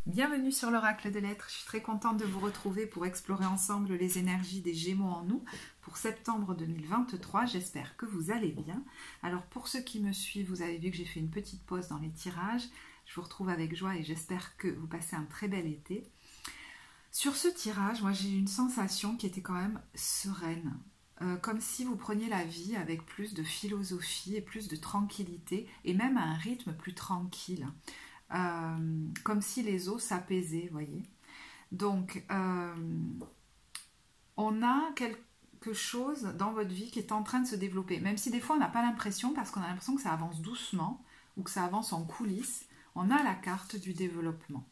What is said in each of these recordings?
Bienvenue sur l'Oracle de l'Être. Je suis très contente de vous retrouver pour explorer ensemble les énergies des Gémeaux en nous pour septembre 2023. J'espère que vous allez bien. Alors pour ceux qui me suivent, vous avez vu que j'ai fait une petite pause dans les tirages. Je vous retrouve avec joie et j'espère que vous passez un très bel été. Sur ce tirage, moi j'ai eu une sensation qui était quand même sereine. Comme si vous preniez la vie avec plus de philosophie et plus de tranquillité et même à un rythme plus tranquille. Comme si les eaux s'apaisaient, vous voyez. Donc, on a quelque chose dans votre vie qui est en train de se développer. Même si des fois on n'a pas l'impression, parce qu'on a l'impression que ça avance doucement ou que ça avance en coulisses, on a la carte du développement.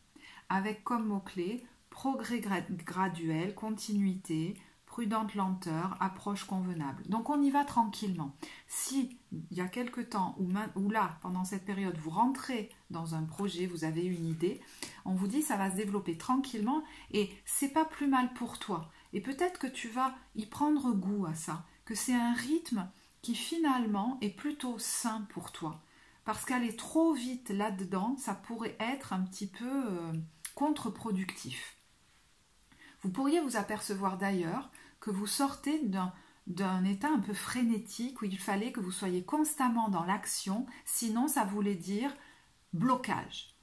Avec comme mot-clé, progrès graduel, continuité, prudente lenteur, approche convenable. Donc on y va tranquillement. Si il y a quelque temps ou là, pendant cette période, vous rentrez dans un projet, vous avez une idée, on vous dit ça va se développer tranquillement et c'est pas plus mal pour toi. Et peut-être que tu vas y prendre goût à ça, que c'est un rythme qui finalement est plutôt sain pour toi. Parce qu'aller trop vite là-dedans, ça pourrait être un petit peu contre-productif. Vous pourriez vous apercevoir d'ailleurs que vous sortez d'un état un peu frénétique où il fallait que vous soyez constamment dans l'action, sinon ça voulait dire blocage.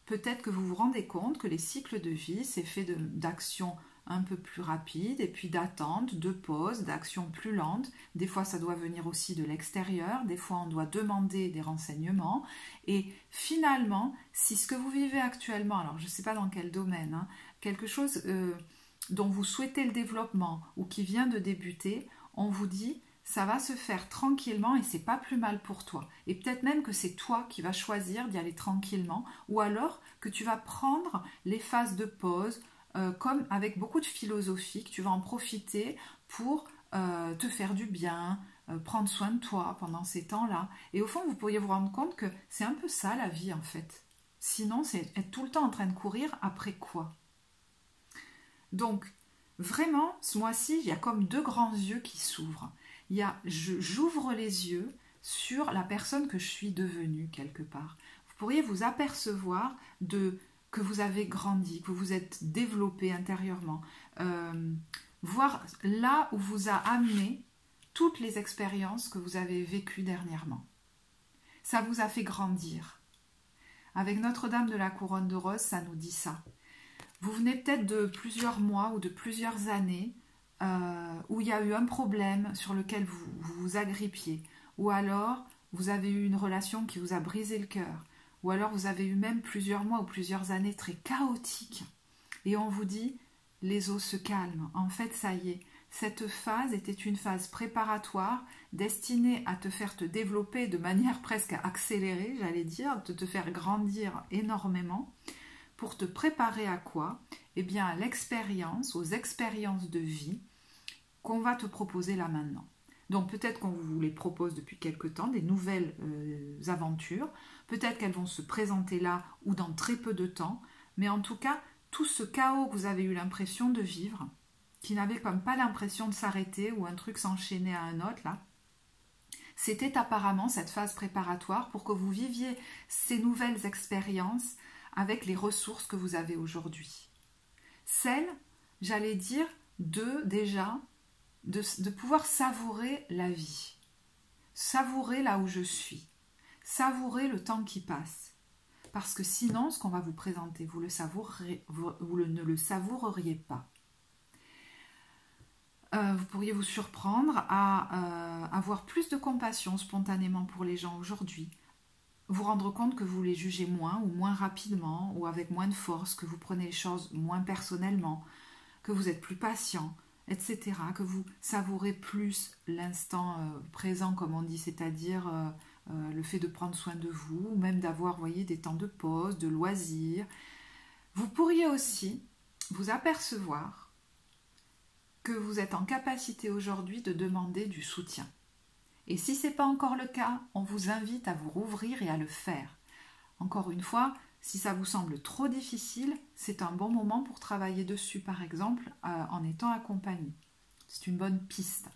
Peut-être que vous vous rendez compte que les cycles de vie, c'est fait d'actions un peu plus rapides et puis d'attente, de pause, d'actions plus lentes. Des fois, ça doit venir aussi de l'extérieur, des fois, on doit demander des renseignements. Et finalement, si ce que vous vivez actuellement, alors je ne sais pas dans quel domaine, hein, quelque chose dont vous souhaitez le développement ou qui vient de débuter, on vous dit ça va se faire tranquillement et c'est pas plus mal pour toi. Et peut-être même que c'est toi qui vas choisir d'y aller tranquillement ou alors que tu vas prendre les phases de pause comme avec beaucoup de philosophie, que tu vas en profiter pour te faire du bien, prendre soin de toi pendant ces temps-là. Et au fond, vous pourriez vous rendre compte que c'est un peu ça la vie en fait. Sinon, c'est être tout le temps en train de courir après quoi ? Donc, vraiment, ce mois-ci, il y a comme deux grands yeux qui s'ouvrent. J'ouvre les yeux sur la personne que je suis devenue quelque part. Vous pourriez vous apercevoir que vous avez grandi, que vous vous êtes développé intérieurement. Voir là où vous a amené toutes les expériences que vous avez vécues dernièrement. Ça vous a fait grandir. Avec Notre-Dame de la Couronne de Rose, ça nous dit ça. Vous venez peut-être de plusieurs mois ou de plusieurs années où il y a eu un problème sur lequel vous vous agrippiez, ou alors vous avez eu une relation qui vous a brisé le cœur, ou alors vous avez eu même plusieurs mois ou plusieurs années très chaotiques, et on vous dit les eaux se calment. En fait, ça y est, cette phase était une phase préparatoire destinée à te faire te développer de manière presque accélérée, j'allais dire, de te faire grandir énormément. Pour te préparer à quoi ? Eh bien à l'expérience, aux expériences de vie qu'on va te proposer là maintenant. Donc peut-être qu'on vous les propose depuis quelque temps, des nouvelles aventures, peut-être qu'elles vont se présenter là ou dans très peu de temps, mais en tout cas, tout ce chaos que vous avez eu l'impression de vivre, qui n'avait comme pas l'impression de s'arrêter ou un truc s'enchaîner à un autre là, c'était apparemment cette phase préparatoire pour que vous viviez ces nouvelles expériences avec les ressources que vous avez aujourd'hui. Celle, j'allais dire, de pouvoir savourer la vie, savourer là où je suis, savourer le temps qui passe. Parce que sinon, ce qu'on va vous présenter, vous ne le savoureriez pas. Vous pourriez vous surprendre à avoir plus de compassion spontanément pour les gens aujourd'hui, vous rendre compte que vous les jugez moins ou moins rapidement ou avec moins de force, que vous prenez les choses moins personnellement, que vous êtes plus patient, etc. Que vous savourez plus l'instant présent, comme on dit, c'est-à-dire le fait de prendre soin de vous, ou même d'avoir, vous voyez, des temps de pause, de loisirs. Vous pourriez aussi vous apercevoir que vous êtes en capacité aujourd'hui de demander du soutien. Et si ce n'est pas encore le cas, on vous invite à vous rouvrir et à le faire. Encore une fois, si ça vous semble trop difficile, c'est un bon moment pour travailler dessus, par exemple, en étant accompagné. C'est une bonne piste.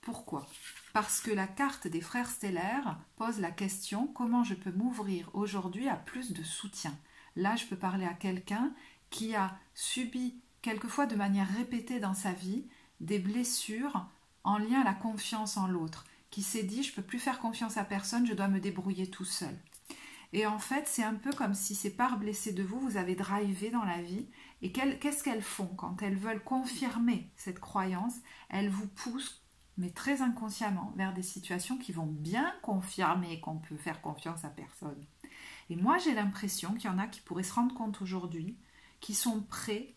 Pourquoi ? Parce que la carte des frères stellaires pose la question « Comment je peux m'ouvrir aujourd'hui à plus de soutien ?» Là, je peux parler à quelqu'un qui a subi, quelquefois de manière répétée dans sa vie, des blessures en lien à la confiance en l'autre, qui s'est dit, je ne peux plus faire confiance à personne, je dois me débrouiller tout seul. Et en fait, c'est un peu comme si ces parts blessées de vous, vous avez drivé dans la vie. Et qu'est-ce qu'elles font quand elles veulent confirmer cette croyance? Elles vous poussent, mais très inconsciemment, vers des situations qui vont bien confirmer qu'on peut faire confiance à personne. Et moi, j'ai l'impression qu'il y en a qui pourraient se rendre compte aujourd'hui, qui sont prêts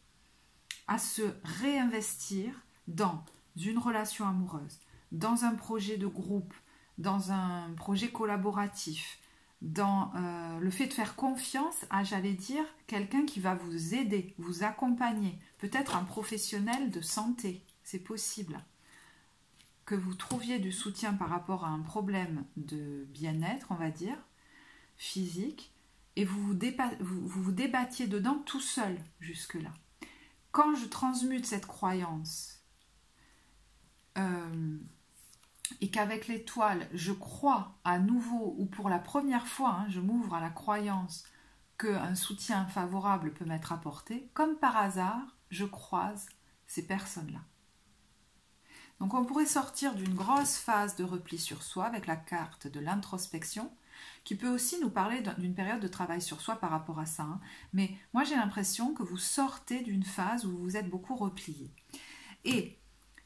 à se réinvestir dans une relation amoureuse, dans un projet de groupe, dans un projet collaboratif, dans le fait de faire confiance à, j'allais dire, quelqu'un qui va vous aider, vous accompagner, peut-être un professionnel de santé, c'est possible. Que vous trouviez du soutien par rapport à un problème de bien-être, on va dire, physique, et vous vous débattiez dedans tout seul jusque-là. Quand je transmute cette croyance et qu'avec l'étoile, je crois à nouveau, ou pour la première fois, je m'ouvre à la croyance qu'un soutien favorable peut m'être apporté, comme par hasard, je croise ces personnes-là. Donc on pourrait sortir d'une grosse phase de repli sur soi avec la carte de l'introspection, qui peut aussi nous parler d'une période de travail sur soi par rapport à ça. Mais moi j'ai l'impression que vous sortez d'une phase où vous êtes beaucoup replié. Et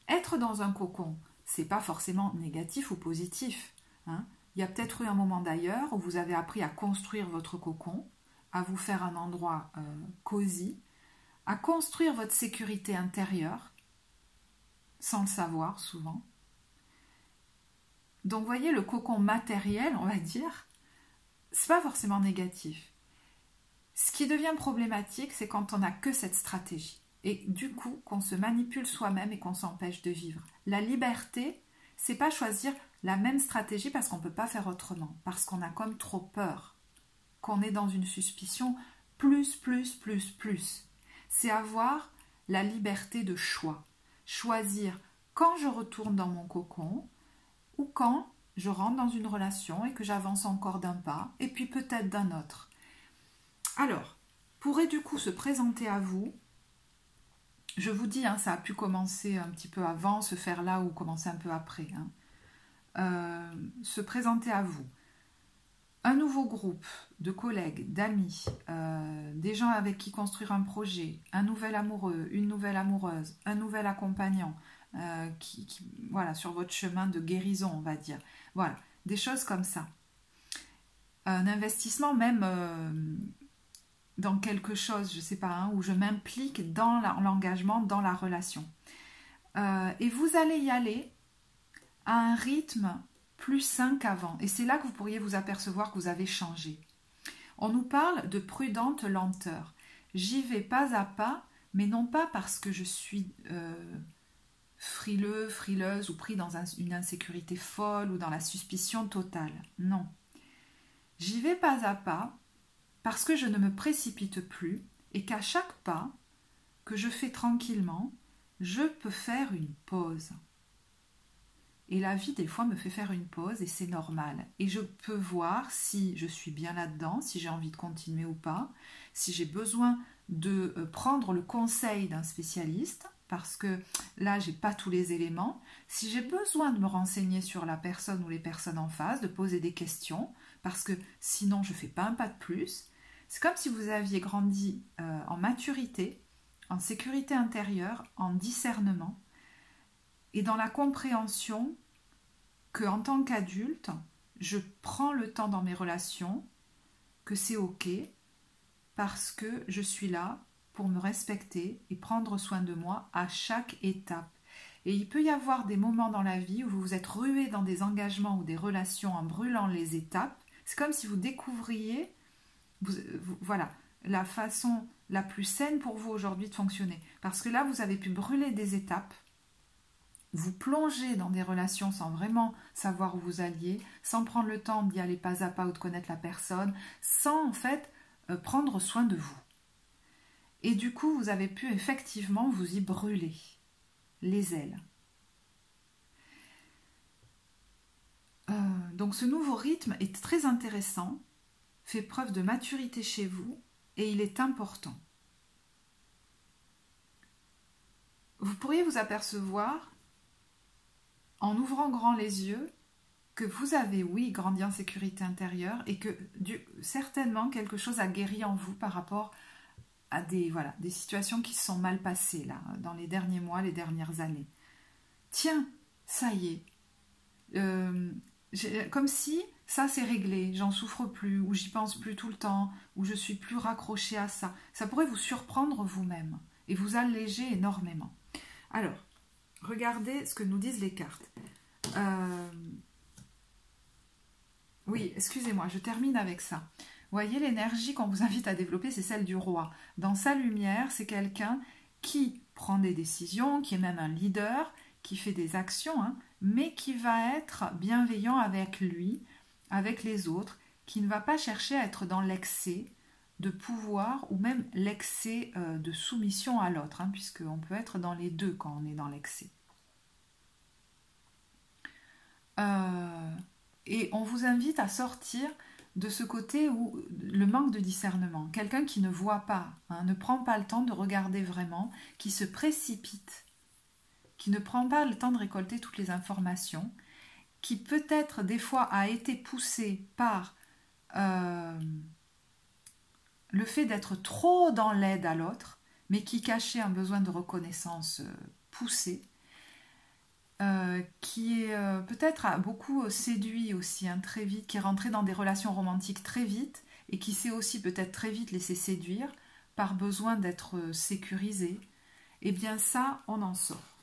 être dans un cocon, c'est pas forcément négatif ou positif. Il y a peut-être eu un moment d'ailleurs où vous avez appris à construire votre cocon, à vous faire un endroit cosy, à construire votre sécurité intérieure, sans le savoir souvent. Donc, vous voyez, le cocon matériel, on va dire, c'est pas forcément négatif. Ce qui devient problématique, c'est quand on n'a que cette stratégie. Et du coup, qu'on se manipule soi-même et qu'on s'empêche de vivre. La liberté, c'est pas choisir la même stratégie parce qu'on ne peut pas faire autrement, parce qu'on a comme trop peur, qu'on est dans une suspicion plus. C'est avoir la liberté de choix. Choisir quand je retourne dans mon cocon ou quand je rentre dans une relation et que j'avance encore d'un pas et puis peut-être d'un autre. Alors, pourrait du coup se présenter à vous, je vous dis, ça a pu commencer un petit peu avant, se faire là ou commencer un peu après, se présenter à vous. Un nouveau groupe de collègues, d'amis, des gens avec qui construire un projet, un nouvel amoureux, une nouvelle amoureuse, un nouvel accompagnant, voilà, sur votre chemin de guérison, on va dire. Voilà, des choses comme ça. Un investissement même dans quelque chose, je ne sais pas, où je m'implique dans l'engagement, dans la relation. Et vous allez y aller à un rythme plus sain qu'avant. Et c'est là que vous pourriez vous apercevoir que vous avez changé. On nous parle de prudente lenteur. J'y vais pas à pas, mais non pas parce que je suis frileuse ou pris dans une insécurité folle ou dans la suspicion totale. Non. J'y vais pas à pas parce que je ne me précipite plus et qu'à chaque pas que je fais tranquillement, je peux faire une pause. Et la vie, des fois, me fait faire une pause et c'est normal. Et je peux voir si je suis bien là-dedans, si j'ai envie de continuer ou pas, si j'ai besoin de prendre le conseil d'un spécialiste, parce que là, j'ai pas tous les éléments. Si j'ai besoin de me renseigner sur la personne ou les personnes en face, de poser des questions, parce que sinon, je fais pas un pas de plus. C'est comme si vous aviez grandi en maturité, en sécurité intérieure, en discernement, et dans la compréhension qu'en tant qu'adulte, je prends le temps dans mes relations, que c'est ok, parce que je suis là pour me respecter et prendre soin de moi à chaque étape. Et il peut y avoir des moments dans la vie où vous vous êtes rué dans des engagements ou des relations en brûlant les étapes. C'est comme si vous découvriez voilà, la façon la plus saine pour vous aujourd'hui de fonctionner. Parce que là, vous avez pu brûler des étapes, vous plongez dans des relations sans vraiment savoir où vous alliez, sans prendre le temps d'y aller pas à pas ou de connaître la personne, sans en fait prendre soin de vous. Et du coup, vous avez pu effectivement vous y brûler les ailes. Donc ce nouveau rythme est très intéressant, fait preuve de maturité chez vous et il est important. Vous pourriez vous apercevoir, en ouvrant grand les yeux, que vous avez, oui, grandi en sécurité intérieure et que certainement quelque chose a guéri en vous par rapport à des situations qui se sont mal passées là, dans les derniers mois, les dernières années. Tiens, ça y est, comme si ça c'est réglé, j'en souffre plus, ou j'y pense plus tout le temps, ou je suis plus raccrochée à ça. Ça pourrait vous surprendre vous-même et vous alléger énormément. Alors, regardez ce que nous disent les cartes. Oui, excusez-moi, je termine avec ça. Vous voyez, l'énergie qu'on vous invite à développer, c'est celle du roi. Dans sa lumière, c'est quelqu'un qui prend des décisions, qui est même un leader, qui fait des actions, hein, mais qui va être bienveillant avec lui, avec les autres, qui ne va pas chercher à être dans l'excès de pouvoir ou même l'excès de soumission à l'autre, hein, puisqu'on peut être dans les deux quand on est dans l'excès. Et on vous invite à sortir de ce côté où le manque de discernement, quelqu'un qui ne voit pas, hein, ne prend pas le temps de regarder vraiment, qui se précipite, qui ne prend pas le temps de récolter toutes les informations, qui peut-être des fois a été poussé par le fait d'être trop dans l'aide à l'autre, mais qui cachait un besoin de reconnaissance poussé, qui est peut-être a beaucoup séduit aussi, hein, très vite, qui est rentré dans des relations romantiques très vite et qui s'est aussi peut-être très vite laissé séduire par besoin d'être sécurisé, et bien ça, on en sort.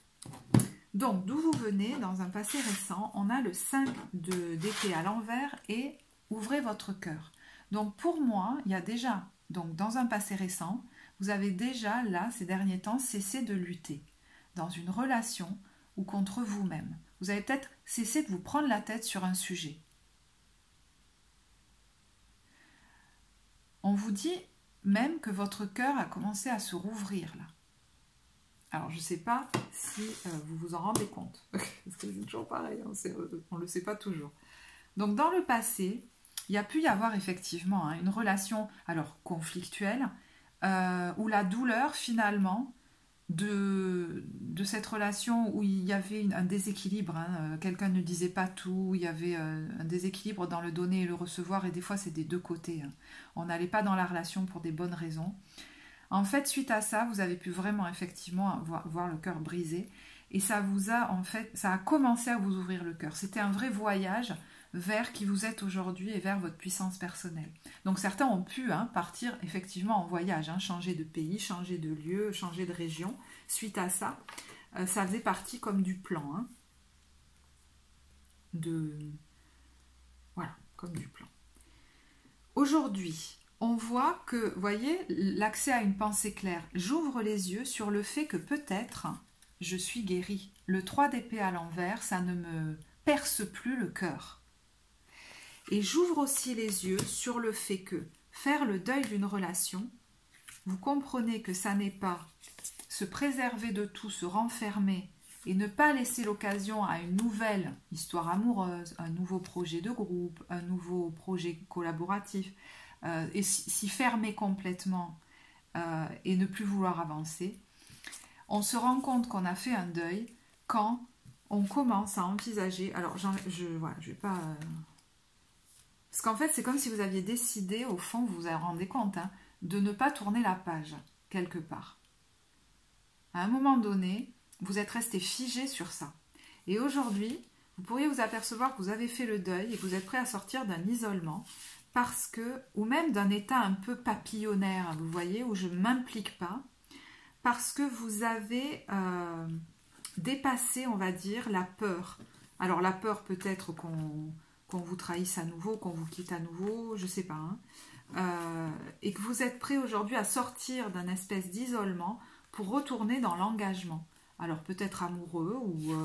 Donc, d'où vous venez, dans un passé récent, on a le 5 d'épée à l'envers et ouvrez votre cœur. Donc, pour moi, il y a déjà, donc dans un passé récent, vous avez déjà, là, ces derniers temps, cessé de lutter dans une relation ou contre vous-même. Vous avez peut-être cessé de vous prendre la tête sur un sujet. On vous dit même que votre cœur a commencé à se rouvrir là. Alors, je ne sais pas si vous vous en rendez compte, parce que c'est toujours pareil, on ne le sait pas toujours. Donc, dans le passé, il y a pu y avoir effectivement, hein, une relation alors conflictuelle, où la douleur finalement de cette relation où il y avait un déséquilibre, hein, quelqu'un ne disait pas tout, il y avait un déséquilibre dans le donner et le recevoir, et des fois c'est des deux côtés, hein. On n'allait pas dans la relation pour des bonnes raisons. En fait, suite à ça, vous avez pu vraiment effectivement voir le cœur brisé, et ça vous a en fait, ça a commencé à vous ouvrir le cœur. C'était un vrai voyage vers qui vous êtes aujourd'hui et vers votre puissance personnelle. Donc certains ont pu, hein, partir effectivement en voyage, hein, changer de pays, changer de lieu, changer de région. Suite à ça, ça faisait partie comme du plan, hein, voilà, comme du plan. Aujourd'hui, on voit que, vous voyez, l'accès à une pensée claire. J'ouvre les yeux sur le fait que peut-être je suis guérie. Le 3 d'épée à l'envers, ça ne me perce plus le cœur. Et j'ouvre aussi les yeux sur le fait que faire le deuil d'une relation, vous comprenez que ça n'est pas se préserver de tout, se renfermer et ne pas laisser l'occasion à une nouvelle histoire amoureuse, un nouveau projet de groupe, un nouveau projet collaboratif, et s'y fermer complètement et ne plus vouloir avancer. On se rend compte qu'on a fait un deuil quand on commence à envisager, alors je vais pas... Parce qu'en fait, c'est comme si vous aviez décidé, au fond, vous vous en rendez compte, hein, de ne pas tourner la page, quelque part. À un moment donné, vous êtes resté figé sur ça. Et aujourd'hui, vous pourriez vous apercevoir que vous avez fait le deuil et que vous êtes prêt à sortir d'un isolement, parce que, ou même d'un état un peu papillonnaire, vous voyez, où je ne m'implique pas, parce que vous avez dépassé, on va dire, la peur. Alors la peur peut-être qu'on vous trahisse à nouveau, qu'on vous quitte à nouveau, je ne sais pas, hein, et que vous êtes prêt aujourd'hui à sortir d'un espèce d'isolement pour retourner dans l'engagement. Alors peut-être amoureux ou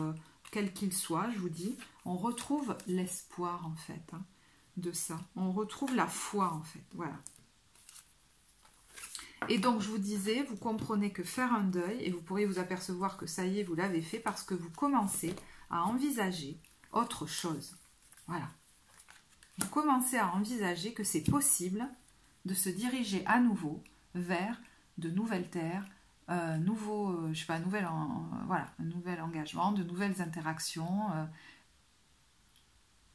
quel qu'il soit, je vous dis, on retrouve l'espoir en fait, hein, de ça. On retrouve la foi en fait, voilà. Et donc je vous disais, vous comprenez que faire un deuil, et vous pourriez vous apercevoir que ça y est, vous l'avez fait parce que vous commencez à envisager autre chose. Voilà. Vous commencez à envisager que c'est possible de se diriger à nouveau vers de nouvelles terres, je sais pas, voilà, un nouvel engagement, de nouvelles interactions.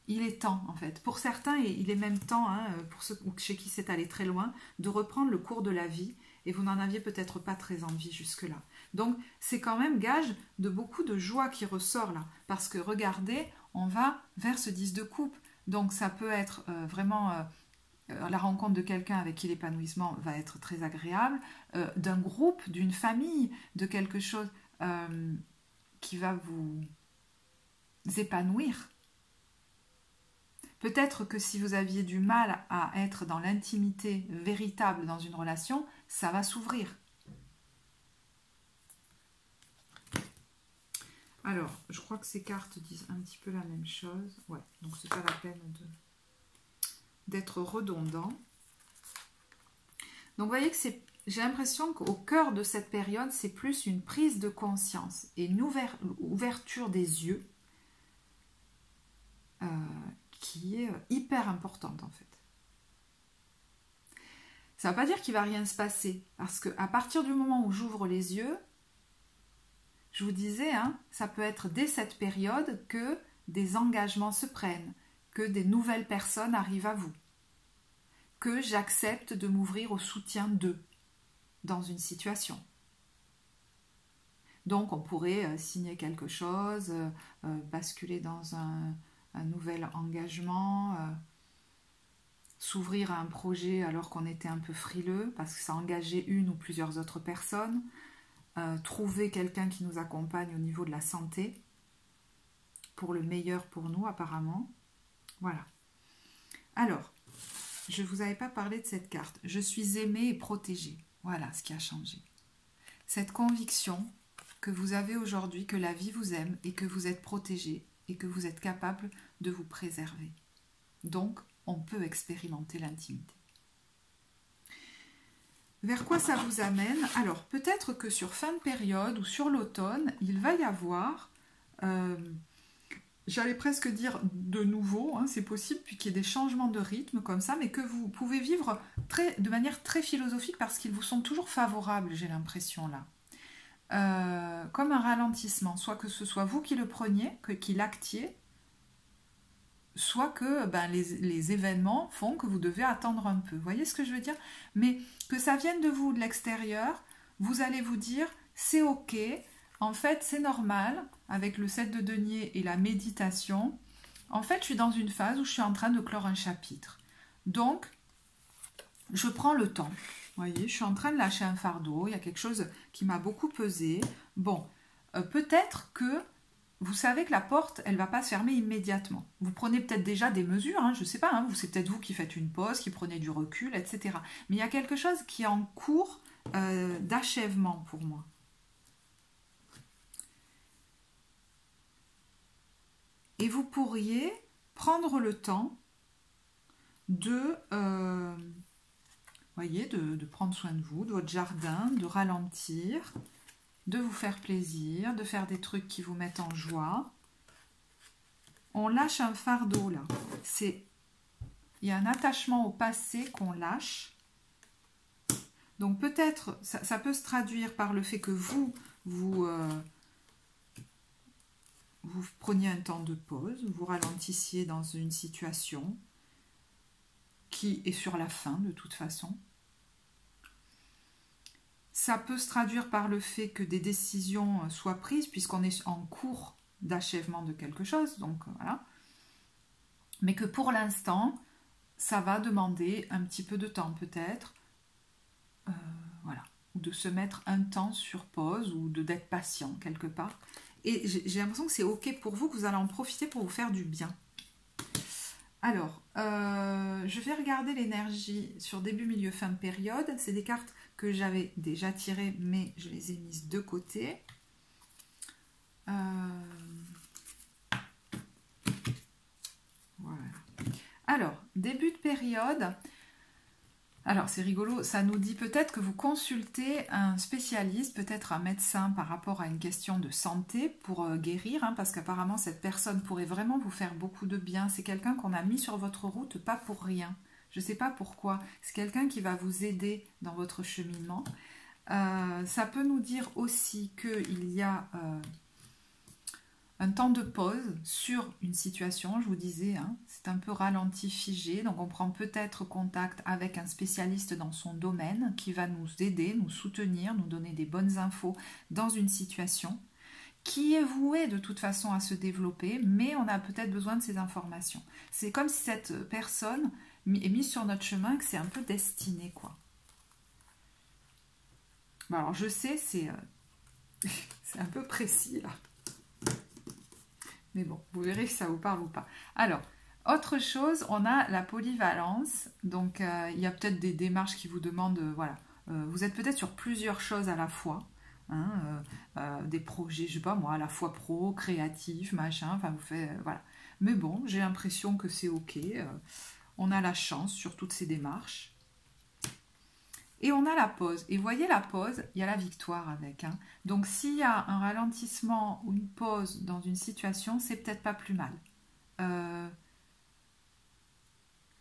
Il est temps, en fait. Pour certains, il est même temps, hein, pour ceux chez qui c'est allé très loin, de reprendre le cours de la vie, et vous n'en aviez peut-être pas très envie jusque-là. Donc, c'est quand même gage de beaucoup de joie qui ressort là, parce que regardez, on va vers ce 10 de coupe. Donc, ça peut être vraiment la rencontre de quelqu'un avec qui l'épanouissement va être très agréable, d'un groupe, d'une famille, de quelque chose qui va vous épanouir. Peut-être que si vous aviez du mal à être dans l'intimité véritable dans une relation, ça va s'ouvrir. Alors, je crois que ces cartes disent un petit peu la même chose. Ouais, donc c'est pas la peine d'être redondant. Donc, vous voyez que j'ai l'impression qu'au cœur de cette période, c'est plus une prise de conscience et une ouverture des yeux qui est hyper importante en fait. Ça ne veut pas dire qu'il ne va rien se passer, parce qu'à partir du moment où j'ouvre les yeux, je vous disais, hein, ça peut être dès cette période que des engagements se prennent, que des nouvelles personnes arrivent à vous, que j'accepte de m'ouvrir au soutien d'eux dans une situation. Donc on pourrait signer quelque chose, basculer dans un nouvel engagement, s'ouvrir à un projet alors qu'on était un peu frileux parce que ça engageait une ou plusieurs autres personnes, trouver quelqu'un qui nous accompagne au niveau de la santé pour le meilleur pour nous apparemment. Voilà. Alors, je ne vous avais pas parlé de cette carte. Je suis aimée et protégée. Voilà ce qui a changé. Cette conviction que vous avez aujourd'hui, que la vie vous aime et que vous êtes protégé et que vous êtes capable de vous préserver. Donc, on peut expérimenter l'intimité. Vers quoi ça vous amène? Alors, peut-être que sur fin de période ou sur l'automne, il va y avoir, j'allais presque dire de nouveau, hein, c'est possible, puis qu'il y ait des changements de rythme comme ça, mais que vous pouvez vivre de manière très philosophique parce qu'ils vous sont toujours favorables, j'ai l'impression là. Comme un ralentissement, soit que ce soit vous qui le preniez, qui l'actiez, soit que les événements font que vous devez attendre un peu. Vous voyez ce que je veux dire? Mais que ça vienne de vous, de l'extérieur, vous allez vous dire, c'est ok, en fait c'est normal, avec le 7 de denier et la méditation, en fait je suis dans une phase où je suis en train de clore un chapitre. Donc, je prends le temps. Vous voyez, je suis en train de lâcher un fardeau, il y a quelque chose qui m'a beaucoup pesé. Bon, peut-être que vous savez que la porte, elle ne va pas se fermer immédiatement. Vous prenez peut-être déjà des mesures, hein, je ne sais pas, hein, c'est peut-être vous qui faites une pause, qui prenez du recul, etc. Mais il y a quelque chose qui est en cours d'achèvement pour moi. Et vous pourriez prendre le temps de prendre soin de vous, de votre jardin, de ralentir, de vous faire plaisir, de faire des trucs qui vous mettent en joie. On lâche un fardeau là. Il y a un attachement au passé qu'on lâche. Donc peut-être, ça peut se traduire par le fait que vous preniez un temps de pause, vous ralentissiez dans une situation qui est sur la fin de toute façon. Ça peut se traduire par le fait que des décisions soient prises puisqu'on est en cours d'achèvement de quelque chose, donc voilà. Mais que pour l'instant, ça va demander un petit peu de temps peut-être, voilà, ou de se mettre un temps sur pause ou d'être patient quelque part. Et j'ai l'impression que c'est ok pour vous, que vous allez en profiter pour vous faire du bien. Alors, je vais regarder l'énergie sur début, milieu, fin de période. C'est des cartes que j'avais déjà tirées, mais je les ai mises de côté. Voilà. Alors, début de période. Alors, c'est rigolo, ça nous dit peut-être que vous consultez un spécialiste, peut-être un médecin par rapport à une question de santé pour guérir, hein, parce qu'apparemment cette personne pourrait vraiment vous faire beaucoup de bien. C'est quelqu'un qu'on a mis sur votre route, pas pour rien. Je ne sais pas pourquoi. C'est quelqu'un qui va vous aider dans votre cheminement. Ça peut nous dire aussi qu'il y a un temps de pause sur une situation, je vous disais, hein, c'est un peu ralenti, figé, donc on prend peut-être contact avec un spécialiste dans son domaine qui va nous aider, nous soutenir, nous donner des bonnes infos dans une situation qui est vouée de toute façon à se développer, mais on a peut-être besoin de ces informations. C'est comme si cette personne est mise sur notre chemin, que c'est un peu destiné, quoi. Bon, alors je sais, c'est un peu précis, là. Mais bon, vous verrez si ça vous parle ou pas. Alors, autre chose, on a la polyvalence. Donc, il y a peut-être des démarches qui vous demandent, voilà, vous êtes peut-être sur plusieurs choses à la fois. Hein, des projets, je sais pas moi, à la fois pro, créatif, machin, enfin vous faites, voilà. Mais bon, j'ai l'impression que c'est ok. On a la chance sur toutes ces démarches. Et on a la pause. Et vous voyez la pause, il y a la victoire avec. Hein. Donc s'il y a un ralentissement ou une pause dans une situation, c'est peut-être pas plus mal.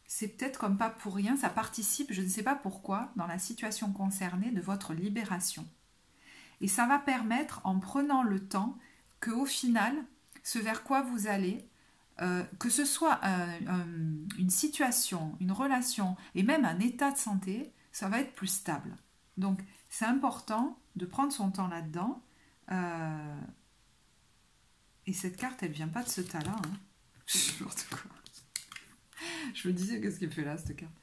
C'est peut-être comme pas pour rien, ça participe, je ne sais pas pourquoi, dans la situation concernée de votre libération. Et ça va permettre, en prenant le temps, qu'au final, ce vers quoi vous allez, que ce soit une situation, une relation et même un état de santé, ça va être plus stable. Donc, c'est important de prendre son temps là-dedans. Et cette carte, elle ne vient pas de ce tas-là. Hein. N'importe quoi. Je me disais, qu'est-ce qu'elle fait là, cette carte?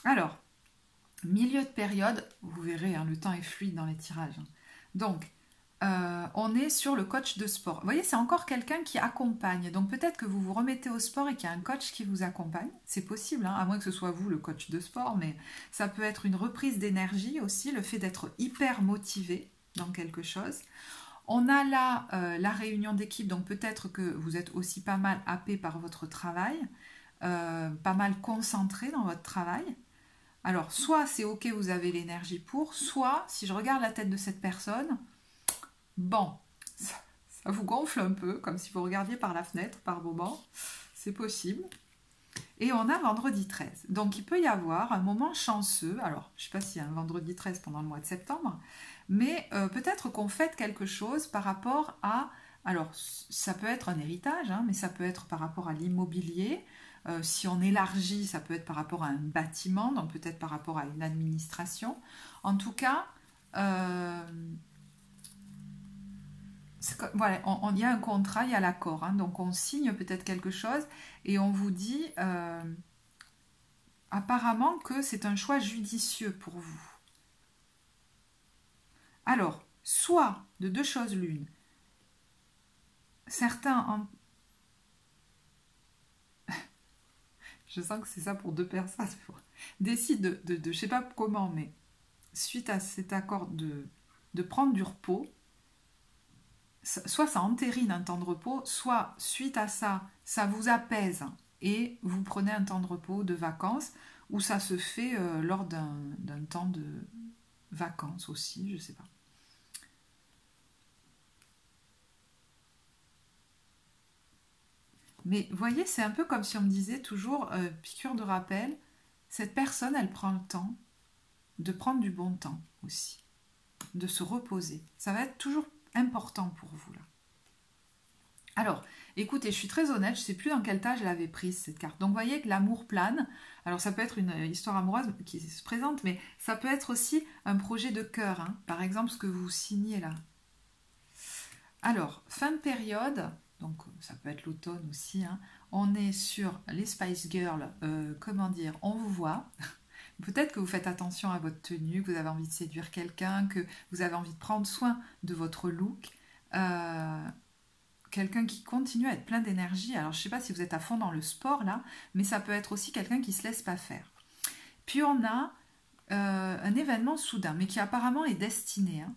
Alors, milieu de période, vous verrez, hein, le temps est fluide dans les tirages. Hein. Donc, on est sur le coach de sport. Vous voyez, c'est encore quelqu'un qui accompagne. Donc peut-être que vous vous remettez au sport et qu'il y a un coach qui vous accompagne. C'est possible, hein, à moins que ce soit vous le coach de sport, mais ça peut être une reprise d'énergie aussi, le fait d'être hyper motivé dans quelque chose. On a là la réunion d'équipe, donc peut-être que vous êtes aussi pas mal happé par votre travail, pas mal concentré dans votre travail. Alors, soit c'est ok, vous avez l'énergie pour, soit, si je regarde la tête de cette personne, bon, ça vous gonfle un peu, comme si vous regardiez par la fenêtre par moment, c'est possible. Et on a vendredi 13. Donc il peut y avoir un moment chanceux, alors je ne sais pas s'il y a un vendredi 13 pendant le mois de septembre, mais peut-être qu'on fête quelque chose par rapport à, alors ça peut être un héritage, hein, mais ça peut être par rapport à l'immobilier. Si on élargit, ça peut être par rapport à un bâtiment, donc peut-être par rapport à une administration. En tout cas, voilà, il y a un contrat, il y a l'accord. Hein, donc on signe peut-être quelque chose et on vous dit apparemment que c'est un choix judicieux pour vous. Alors, soit de deux choses l'une. Certains je sens que c'est ça pour deux personnes, décident de je ne sais pas comment, mais suite à cet accord de prendre du repos, soit ça entérine un temps de repos, soit suite à ça, ça vous apaise et vous prenez un temps de repos, de vacances, ou ça se fait lors d'un temps de vacances aussi, je ne sais pas. Mais vous voyez, c'est un peu comme si on me disait toujours, piqûre de rappel, cette personne, elle prend le temps de prendre du bon temps aussi, de se reposer. Ça va être toujours important pour vous là. Alors, écoutez, je suis très honnête, je ne sais plus dans quel tas je l'avais prise cette carte. Donc, vous voyez que l'amour plane. Alors, ça peut être une histoire amoureuse qui se présente, mais ça peut être aussi un projet de cœur. Hein. Par exemple, ce que vous signez là. Alors, fin de période, donc ça peut être l'automne aussi. Hein. On est sur les Spice Girls, comment dire, on vous voit. Peut-être que vous faites attention à votre tenue, que vous avez envie de séduire quelqu'un, que vous avez envie de prendre soin de votre look. Quelqu'un qui continue à être plein d'énergie. Alors, je ne sais pas si vous êtes à fond dans le sport, là, mais ça peut être aussi quelqu'un qui ne se laisse pas faire. Puis, on a un événement soudain, mais qui apparemment est destiné. Hein.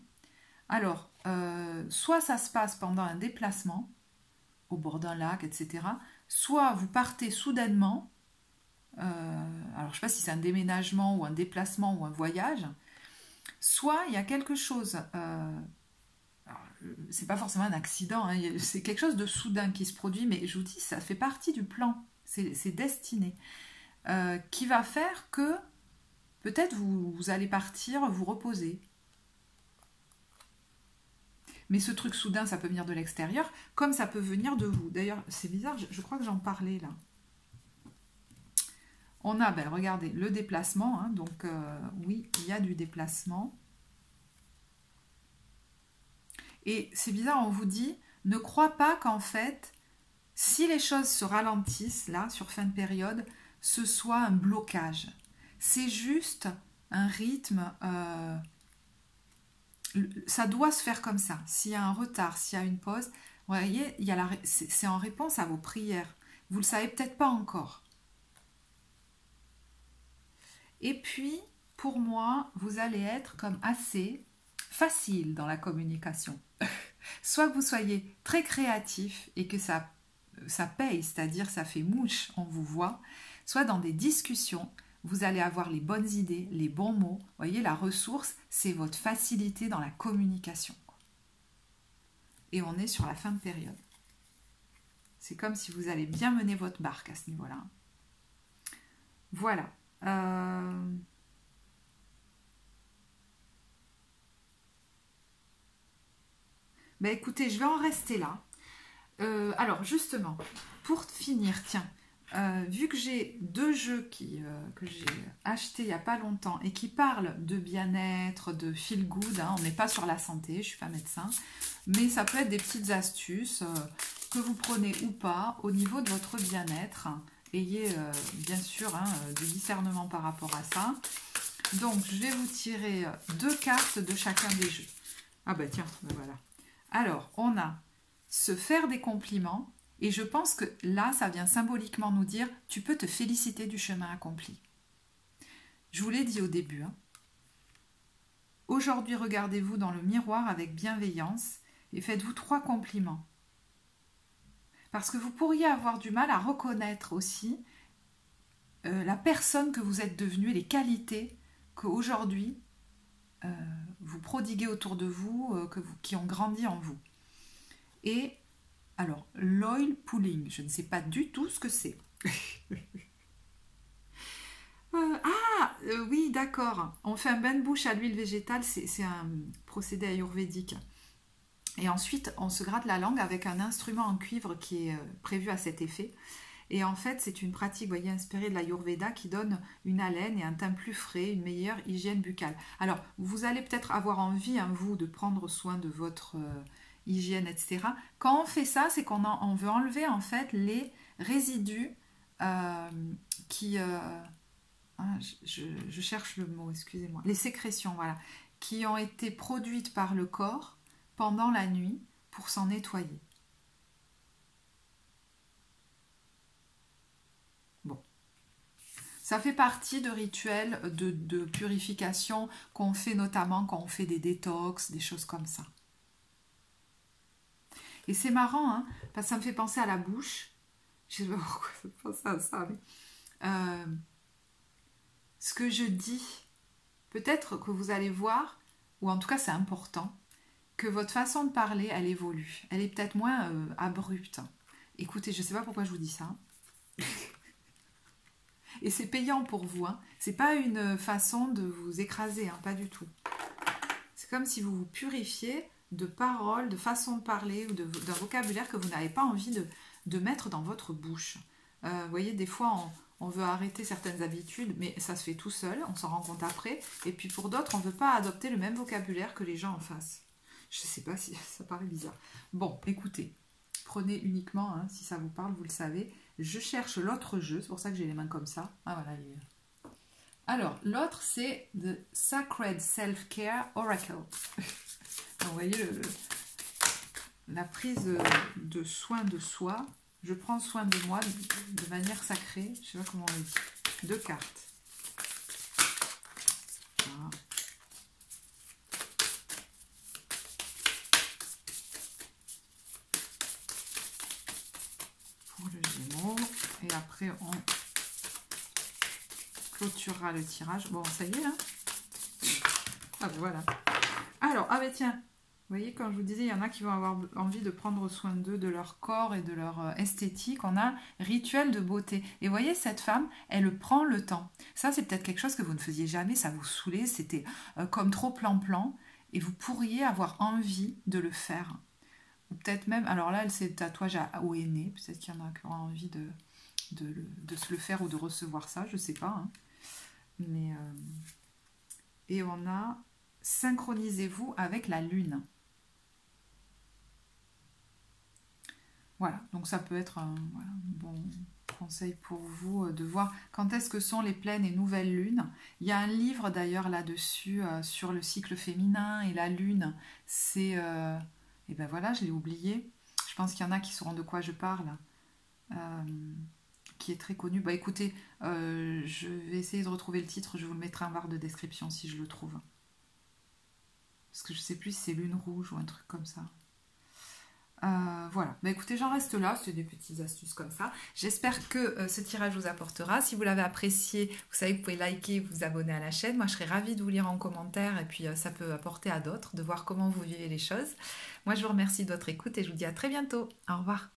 Alors, soit ça se passe pendant un déplacement, au bord d'un lac, etc., soit vous partez soudainement. Alors, je ne sais pas si c'est un déménagement ou un déplacement ou un voyage, soit il y a quelque chose, c'est pas forcément un accident, hein, c'est quelque chose de soudain qui se produit, mais je vous dis, ça fait partie du plan, c'est destiné. qui va faire que peut-être vous allez partir, vous reposer. Mais ce truc soudain, ça peut venir de l'extérieur, comme ça peut venir de vous. D'ailleurs, c'est bizarre, je crois que j'en parlais là. On a, ben, regardez, le déplacement. Hein, donc, oui, il y a du déplacement. Et c'est bizarre, on vous dit, ne crois pas qu'en fait, si les choses se ralentissent, là, sur fin de période, ce soit un blocage. C'est juste un rythme... ça doit se faire comme ça. S'il y a un retard, s'il y a une pause, vous voyez, c'est en réponse à vos prières. Vous ne le savez peut-être pas encore. Et puis, pour moi, vous allez être comme assez facile dans la communication. Soit que vous soyez très créatif et que ça paye, c'est-à-dire ça fait mouche, on vous voit, soit dans des discussions, vous allez avoir les bonnes idées, les bons mots. Vous voyez, la ressource, c'est votre facilité dans la communication. Et on est sur la fin de période. C'est comme si vous allez bien mener votre barque à ce niveau-là. Voilà. Ben écoutez, je vais en rester là. Alors justement, pour finir, tiens, vu que j'ai 2 jeux que j'ai achetés il n'y a pas longtemps et qui parlent de bien-être, de feel good, hein, on n'est pas sur la santé, je ne suis pas médecin, mais ça peut être des petites astuces que vous prenez ou pas au niveau de votre bien-être. Ayez bien sûr du discernement par rapport à ça. Donc je vais vous tirer 2 cartes de chacun des jeux. Ah bah tiens, ben voilà. Alors on a se faire des compliments. Et je pense que là, ça vient symboliquement nous dire, tu peux te féliciter du chemin accompli. Je vous l'ai dit au début. Hein. Aujourd'hui, regardez-vous dans le miroir avec bienveillance et faites-vous 3 compliments. Parce que vous pourriez avoir du mal à reconnaître aussi la personne que vous êtes devenue et les qualités qu'aujourd'hui vous prodiguez autour de vous, qui ont grandi en vous. Et alors, l'oil pulling, je ne sais pas du tout ce que c'est. Oui, d'accord. On fait un bain de bouche à l'huile végétale, c'est un procédé ayurvédique. Et ensuite, on se gratte la langue avec un instrument en cuivre qui est prévu à cet effet. Et en fait, c'est une pratique, vous voyez, inspirée de l'Ayurveda qui donne une haleine et un teint plus frais, une meilleure hygiène buccale. Alors, vous allez peut-être avoir envie, hein, vous, de prendre soin de votre... hygiène, etc. Quand on fait ça, c'est qu'on veut enlever en fait les résidus qui... je cherche le mot, excusez-moi. Les sécrétions, voilà, qui ont été produites par le corps pendant la nuit pour s'en nettoyer. Bon. Ça fait partie de rituels de purification qu'on fait notamment quand on fait des détox, des choses comme ça. Et c'est marrant, hein, parce que ça me fait penser à la bouche. Je ne sais pas pourquoi ça me pense à ça, mais... ce que je dis, peut-être que vous allez voir, ou en tout cas c'est important, que votre façon de parler, elle évolue. Elle est peut-être moins abrupte. Écoutez, je ne sais pas pourquoi je vous dis ça. Et c'est payant pour vous. Hein. C'est pas une façon de vous écraser, hein, pas du tout. C'est comme si vous vous purifiez de paroles, de façon de parler ou d'un vocabulaire que vous n'avez pas envie de mettre dans votre bouche. Vous voyez, des fois, on veut arrêter certaines habitudes, mais ça se fait tout seul, on s'en rend compte après. Et puis pour d'autres, on ne veut pas adopter le même vocabulaire que les gens en face. Je ne sais pas si ça paraît bizarre. Bon, écoutez, prenez uniquement, hein, si ça vous parle, vous le savez. Je cherche l'autre jeu, c'est pour ça que j'ai les mains comme ça. Ah voilà, il est là. Alors, l'autre, c'est The Sacred Self-Care Oracle. Donc, vous voyez, la prise de soin de soi. Je prends soin de moi de manière sacrée. Je ne sais pas comment on le dit. 2 cartes. Voilà. Pour le Gémeaux. Et après, on clôturera le tirage. Bon, ça y est, là. Ah, voilà. Alors, ah ben tiens, Vous voyez, quand je vous disais, il y en a qui vont avoir envie de prendre soin d'eux, de leur corps et de leur esthétique. On a rituel de beauté. Et vous voyez, cette femme, elle prend le temps. Ça, c'est peut-être quelque chose que vous ne faisiez jamais, ça vous saoulait, c'était comme trop plan-plan. Et vous pourriez avoir envie de le faire. Ou peut-être même, alors là, c'est le tatouage au henné. Peut-être qu'il y en a qui auront envie de se le faire ou de recevoir ça, je ne sais pas. Hein. Mais, et on a synchronisez-vous avec la lune. Voilà, donc ça peut être un bon conseil pour vous de voir quand est-ce que sont les pleines et nouvelles lunes. Il y a un livre d'ailleurs là-dessus sur le cycle féminin et la lune. C'est... et ben voilà, je l'ai oublié. Je pense qu'il y en a qui sauront de quoi je parle. Euh, qui est très connu. Bah écoutez, je vais essayer de retrouver le titre. Je vous le mettrai en barre de description si je le trouve. Parce que je sais plus si c'est lune rouge ou un truc comme ça. Voilà, bah écoutez, j'en reste là, c'est des petites astuces comme ça. J'espère que ce tirage vous apportera. Si vous l'avez apprécié, vous savez que vous pouvez liker, vous abonner à la chaîne. Moi, je serais ravie de vous lire en commentaire et puis ça peut apporter à d'autres de voir comment vous vivez les choses. Moi, je vous remercie de votre écoute et je vous dis à très bientôt. Au revoir.